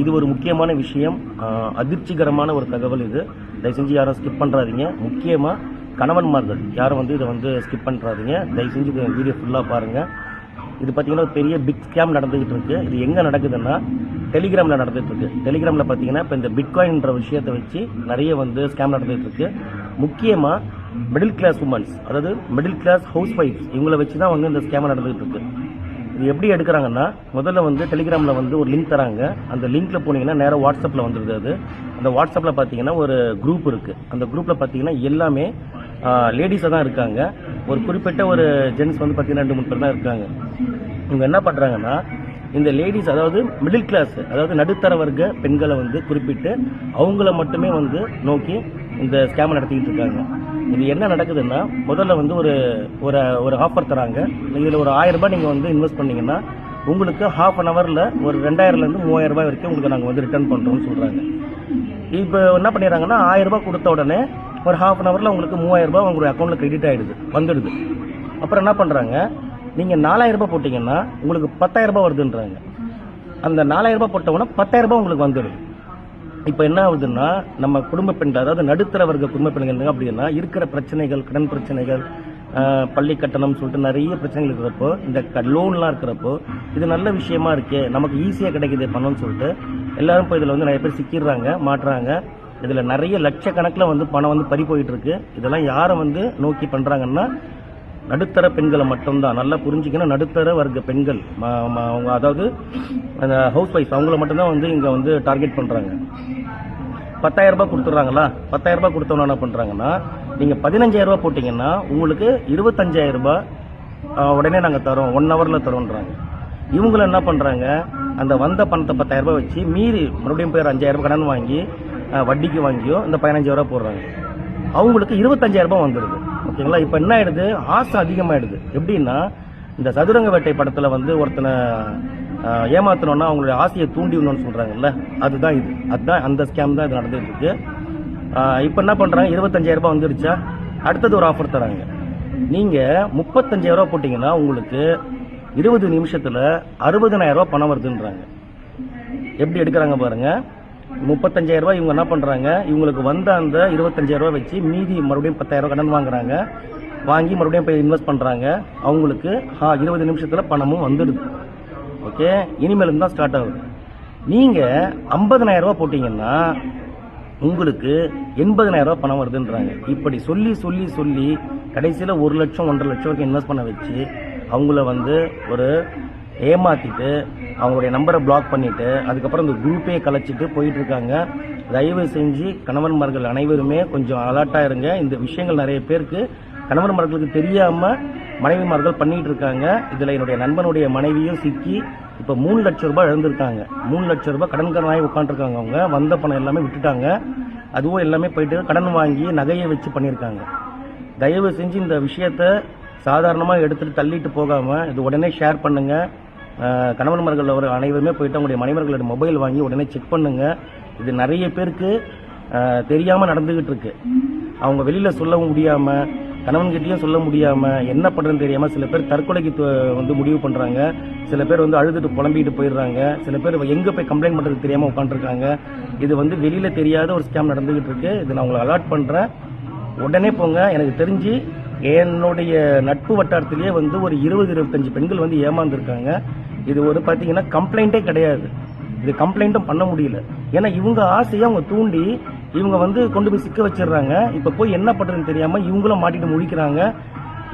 இது ஒரு முக்கியமான விஷயம், அதிர்ச்சிகரமான ஒரு தகவல். இது தயவு செஞ்சு யாரும் ஸ்கிப் பண்ணுறாதீங்க. முக்கியமாக கணவன்மார்கள் யாரும் இதை ஸ்கிப் பண்ணுறாதீங்க. தயவு செஞ்சு வீடியோ ஃபுல்லாக பாருங்கள். இது பார்த்தீங்கன்னா ஒரு பெரிய பிக் ஸ்கேம் நடந்துகிட்டு இருக்கு. இது எங்கே நடக்குதுன்னா டெலிகிராமில் நடந்துட்டு இருக்கு. டெலிகிராமில் பார்த்தீங்கன்னா இப்போ இந்த பிட்காயின்ற விஷயத்தை வச்சு நிறைய ஸ்கேம் நடந்துகிட்டு இருக்கு. முக்கியமாக மிடில் கிளாஸ் உமன்ஸ், அதாவது மிடில் கிளாஸ் ஹவுஸ் ஒய்ஃப்ஸ், இவங்களை வச்சு தான் இந்த ஸ்கேம் நடந்துகிட்டு இருக்கு. இது எப்படி எடுக்கிறாங்கன்னா, முதல்ல டெலிகிராமில் ஒரு லிங்க் தராங்க. அந்த லிங்க்ல போனீங்கன்னா நேராக வாட்ஸ்அப்பில் வந்துடுது. அது அந்த வாட்ஸ்அப்பில் பார்த்தீங்கன்னா ஒரு குரூப் இருக்குது. அந்த குரூப்பில் பார்த்தீங்கன்னா எல்லாமே லேடிஸாக தான் இருக்காங்க. ஒரு குறிப்பிட்ட ஒரு ஜென்ஸ் பார்த்தீங்கன்னா 2-3 பேர் தான் இருக்காங்க. இவங்க என்ன பண்ணுறாங்கன்னா, இந்த லேடிஸ், அதாவது மிடில் கிளாஸ், அதாவது நடுத்தர வர்க்க பெண்களை குறிப்பிட்டு அவங்கள மட்டுமே நோக்கி இந்த ஸ்கேம் நடத்திக்கிட்டு இருக்காங்க. இது என்ன நடக்குதுன்னா, முதல்ல ஒரு ஆஃபர் தராங்க. இதில் ஒரு 1000 ரூபாய் நீங்கள் இன்வெஸ்ட் பண்ணீங்கன்னா உங்களுக்கு ½ அன் ஹவரில் ஒரு 2000லேருந்து 3000 ரூபாய் வரைக்கும் உங்களுக்கு நாங்கள் ரிட்டர்ன் பண்ணுறோம்னு சொல்கிறாங்க. இப்போ என்ன பண்ணிடுறாங்கன்னா, 1000 ரூபாய் கொடுத்த உடனே ஒரு ½ அன் ஹவரில் உங்களுக்கு 3000 ரூபாய் உங்களுடைய அக்கௌண்ட்டில் கிரெடிட் வந்துடுது. அப்புறம் என்ன பண்ணுறாங்க, நீங்கள் 4000 ரூபாய் போட்டிங்கன்னா உங்களுக்கு 10000 ரூபாய் வருதுன்றாங்க. அந்த 4000 ரூபாய் போட்டவுடனே 10000 ரூபாய் உங்களுக்கு வந்துடுது. இப்போ என்ன ஆகுதுன்னா, நம்ம குடும்ப பெண்கள், அதாவது நடுத்தர வர்க்க குடும்ப பெண்கள் அப்படின்னா இருக்கிற பிரச்சனைகள், கடன் பிரச்சனைகள், பள்ளி கட்டணம் சொல்லிட்டு நிறைய பிரச்சனைகள் இருக்கிறப்போ, இந்த லோன்லாம் இருக்கிறப்போ இது நல்ல விஷயமா இருக்கே, நமக்கு ஈஸியாக கிடைக்குது பணம்னு சொல்லிட்டு எல்லாரும் இப்போ இதில் நிறைய பேர் சிக்கிடுறாங்க, மாட்டுறாங்க. இதில் நிறைய லட்சக்கணக்கில் பணம் பறி போயிட்டு இருக்கு. இதெல்லாம் யாரை நோக்கி பண்ணுறாங்கன்னா, நடுத்தர பெண்களை மட்டும்தான். நல்லா புரிஞ்சுக்கணும், நடுத்தர வர்க்க பெண்கள், அவங்க அதாவது அந்த ஹவுஸ் ஒய்ஃப், அவங்கள மட்டும்தான் இங்கே டார்கெட் பண்ணுறாங்க. 10000 ரூபாய் கொடுத்துட்றாங்களா, 10000 ரூபாய் கொடுத்தவன என்ன பண்ணுறாங்கன்னா, நீங்கள் 15000 ரூபாய் போட்டிங்கன்னா உங்களுக்கு 25000 ரூபாய் உடனே நாங்கள் தரோம், 1 ஹவரில் தரோன்றாங்க. இவங்களும் என்ன பண்ணுறாங்க, அந்த வந்த பணத்தை 10000 ரூபாய் வச்சு மீறி மறுபடியும் போய் 5000 ரூபாய் கடன் வாங்கி வட்டிக்கு வாங்கியோ இந்த 15000 ரூபாய் போடுறாங்க. அவங்களுக்கு 25000 ரூபாய் வந்துடுது. ஓகேங்களா. இப்போ என்ன ஆயிடுது, ஆசை அதிகமாகிடுது. எப்படின்னா, இந்த சதுரங்க வேட்டை படத்தில் ஒருத்தனை ஏமாத்தணும்னா அவங்களுடைய ஆசையை தூண்டிடணும்னு சொல்கிறாங்கல்ல, அதுதான் இது. அதுதான் அந்த ஸ்கேம் தான் இது நடந்துட்டு இருக்கு. இப்போ என்ன பண்ணுறாங்க, 25000 ரூபாய் வந்துடுச்சா, அடுத்தது ஒரு ஆஃபர் தராங்க. நீங்கள் 35000 ரூபாய் போட்டிங்கன்னா உங்களுக்கு 20 நிமிஷத்தில் 60000 ரூபாய் பணம் வருதுன்றாங்க. எப்படி எடுக்கிறாங்க பாருங்க. 35000 ரூபாய் இவங்க என்ன பண்ணுறாங்க, இவங்களுக்கு வந்த அந்த 25000 ரூபாய் வச்சு மீதி மறுபடியும் 10000 ரூபாய் கடன் வாங்குறாங்க. வாங்கி மறுபடியும் போய் இன்வெஸ்ட் பண்ணுறாங்க. அவங்களுக்கு 20 நிமிஷத்தில் பணமும் வந்துடுது. ஓகே, இனிமேலும் தான் ஸ்டார்ட் ஆகுது. நீங்கள் 50000 ரூபாய் போட்டிங்கன்னா உங்களுக்கு 80000 ரூபாய் பணம் வருதுன்றாங்க. இப்படி சொல்லி சொல்லி சொல்லி கடைசியில் 1 லட்சம் 1.5 லட்சம் வரைக்கும் இன்வெஸ்ட் பண்ண வச்சு அவங்கள ஒரு ஏமாற்றிட்டு அவங்களுடைய நம்பரை பிளாக் பண்ணிவிட்டு அதுக்கப்புறம் இந்த குரூப்பே கலைச்சிட்டு போயிட்டு இருக்காங்க. தயவு செஞ்சு கணவன்மார்கள் அனைவருமே கொஞ்சம் அலர்ட்டாக இருங்க. இந்த விஷயங்கள் நிறைய பேருக்கு கணவன்மார்களுக்கு தெரியாமல் மனைவிமார்கள் பண்ணிட்டு இருக்காங்க. இதில் என்னுடைய நண்பனுடைய மனைவியும் சிக்கி இப்போ 3 லட்சம் ரூபாய் இழந்திருக்காங்க. 3 லட்சம் ரூபாய் கடன்காரனாகி உட்காந்துருக்காங்க. அவங்க வந்த பணம் எல்லாமே விட்டுட்டாங்க. அதுவும் எல்லாமே போயிட்டு கடன் வாங்கி நகையை வச்சு பண்ணியிருக்காங்க. தயவு செஞ்சு இந்த விஷயத்த சாதாரணமாக எடுத்துகிட்டு தள்ளிட்டு போகாமல் இது உடனே ஷேர் பண்ணுங்கள். கணவன்மார்கள் அனைவருமே போயிட்டு அவங்களுடைய மனைவர்களோட மொபைல் வாங்கி உடனே செக் பண்ணுங்கள். இது நிறைய பேருக்கு தெரியாமல் நடந்துக்கிட்டு இருக்கு. அவங்க வெளியில் சொல்லவும் முடியாமல், கணவன்கிட்டையும் சொல்ல முடியாமல், என்ன பண்ணுறதுன்னு தெரியாமல் சில பேர் தற்கொலைக்கு முடிவு பண்ணுறாங்க. சில பேர் அழுதுட்டு புலம்பிட்டு போயிடுறாங்க. சில பேர் எங்கே போய் கம்ப்ளைண்ட் பண்ணுறது தெரியாமல் உட்காந்துருக்காங்க. இது வெளியில் தெரியாத ஒரு ஸ்கேம் நடந்துக்கிட்டு இருக்கு. இது நான் உங்களை அலர்ட் பண்ணுறேன். உடனே போங்க. எனக்கு தெரிஞ்சு என்னுடைய நட்பு வட்டாரத்திலேயே ஒரு 20-25 பெண்கள் ஏமாந்துருக்காங்க. இது பார்த்தீங்கன்னா கம்ப்ளைண்ட்டே கிடையாது. இது கம்ப்ளைண்ட்டும் பண்ண முடியல. ஏன்னா இவங்க ஆசையை அவங்க தூண்டி இவங்க கொண்டு போய் சிக்க வச்சிடுறாங்க. இப்போ போய் என்ன பண்ணுறதுன்னு தெரியாமல் இவங்களும் மாட்டிட்டு முழிக்கிறாங்க.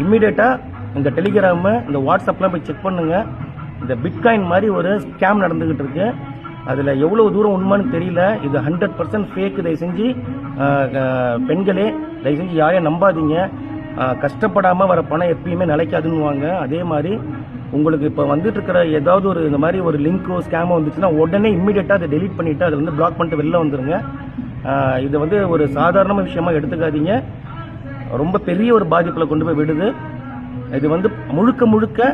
இம்மிடியேட்டாக இந்த டெலிகிராமு, இந்த வாட்ஸ்அப்லாம் போய் செக் பண்ணுங்க. இந்த பிட்காயின் மாதிரி ஒரு ஸ்கேம் நடந்துகிட்டு இருக்கு. அதில் எவ்வளோ தூரம் உண்மைன்னு தெரியல. இது 100% ஃபேக். தயவு செஞ்சு பெண்களே தயவு செஞ்சு யாரையும் நம்பாதீங்க. கஷ்டப்படாமல் வர பணம் எப்பயுமே நிலைக்காதுன்னுவாங்க. அதே மாதிரி உங்களுக்கு இப்போ வந்துட்டு இருக்கிற ஏதாவது இந்த மாதிரி ஒரு லிங்க்கோ ஸ்கேமோ வந்துச்சுன்னா உடனே இம்மிடியேட்டாக அதை டெலீட் பண்ணிவிட்டு அதில் பிளாக் பண்ணிட்டு வெளில வந்துடுங்க. இது ஒரு சாதாரண விஷயமா எடுத்துக்காதீங்க. ரொம்ப பெரிய ஒரு பாதிப்பில் கொண்டு போய் விடுது. இது முழுக்க முழுக்க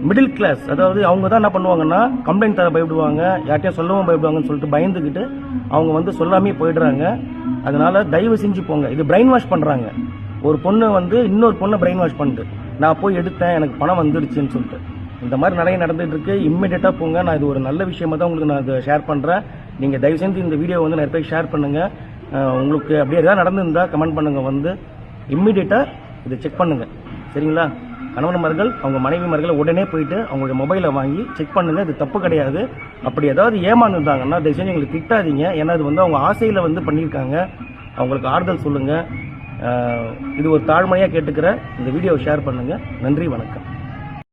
மிடில் கிளாஸ், அதாவது அவங்க தான் என்ன பண்ணுவாங்கன்னா கம்ப்ளைண்ட் தர பயப்படுவாங்க, யார்ட்டையும் சொல்லவும் பயப்படுவாங்கன்னு சொல்லிட்டு பயந்துக்கிட்டு அவங்க சொல்லாமே போயிடுறாங்க. அதனால தயவு செஞ்சு போங்க. இது பிரெயின் வாஷ் பண்ணுறாங்க. ஒரு பொண்ணு இன்னொரு பொண்ணை பிரெயின் வாஷ் பண்ணிட்டு நான் போய் எடுத்தேன், எனக்கு பணம் வந்துடுச்சுன்னு சொல்லிட்டு இந்த மாதிரி நிறைய நடந்துட்டு இருக்கு. இம்மிடியேட்டாக போங்க. நான் இது ஒரு நல்ல விஷயமா தான் உங்களுக்கு நான் இதை ஷேர் பண்ணுறேன். நீங்கள் தயவு செஞ்சு இந்த வீடியோ வந்து நிறைய பேர் ஷேர் பண்ணுங்கள். உங்களுக்கு அப்படியே எதாவது நடந்துருந்தா கமெண்ட் பண்ணுங்கள். வந்து இம்மிடியேட்டாக இதை செக் பண்ணுங்கள். சரிங்களா? கணவன்மார்கள் அவங்க மனைவிமார்களை உடனே போயிட்டு அவங்களுடைய மொபைலை வாங்கி செக் பண்ணுங்கள். இது தப்பு கிடையாது. அப்படி ஏதாவது ஏமாந்துருந்தாங்கன்னா தயவு செஞ்சு எங்களுக்கு திட்டாதீங்க. ஏன்னா இது வந்து அவங்க ஆசையில் வந்து பண்ணியிருக்காங்க. அவங்களுக்கு ஆறுதல் சொல்லுங்கள். இது ஒரு தாழ்மையாக கேட்டுக்கிற இந்த வீடியோவை ஷேர் பண்ணுங்கள். நன்றி, வணக்கம்.